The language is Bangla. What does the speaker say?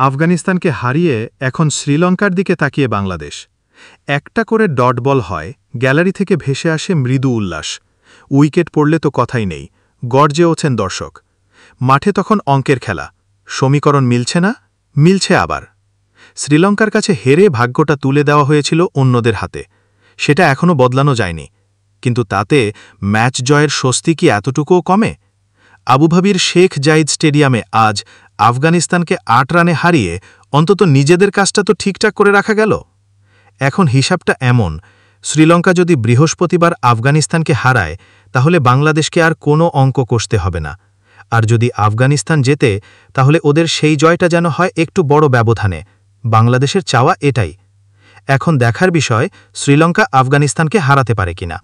আফগানিস্তানকে হারিয়ে এখন শ্রীলঙ্কার দিকে তাকিয়ে বাংলাদেশ। একটা করে ডট বল হয়, গ্যালারি থেকে ভেসে আসে মৃদু উল্লাস। উইকেট পড়লে তো কথাই নেই, গর্জে ওঠেন দর্শক। মাঠে তখন অঙ্কের খেলা, সমীকরণ মিলছে না, মিলছে আবার। শ্রীলঙ্কার কাছে হেরে ভাগ্যটা তুলে দেওয়া হয়েছিল অন্যদের হাতে, সেটা এখনও বদলানো যায়নি। কিন্তু তাতে ম্যাচ জয়ের স্বস্তি কি এতটুকুও কমে? আবুধাবির শেখ জাইদ স্টেডিয়ামে আজ আফগানিস্তানকে ৮ রানে হারিয়ে অন্তত নিজেদের কাজটা তো ঠিকঠাক করে রাখা গেল। এখন হিসাবটা এমন, শ্রীলঙ্কা যদি বৃহস্পতিবার আফগানিস্তানকে হারায় তাহলে বাংলাদেশকে আর কোনো অঙ্ক কষতে হবে না। আর যদি আফগানিস্তান জেতে তাহলে ওদের সেই জয়টা যেন হয় একটু বড় ব্যবধানে। বাংলাদেশের চাওয়া এটাই। এখন দেখার বিষয় শ্রীলঙ্কা আফগানিস্তানকে হারাতে পারে কিনা।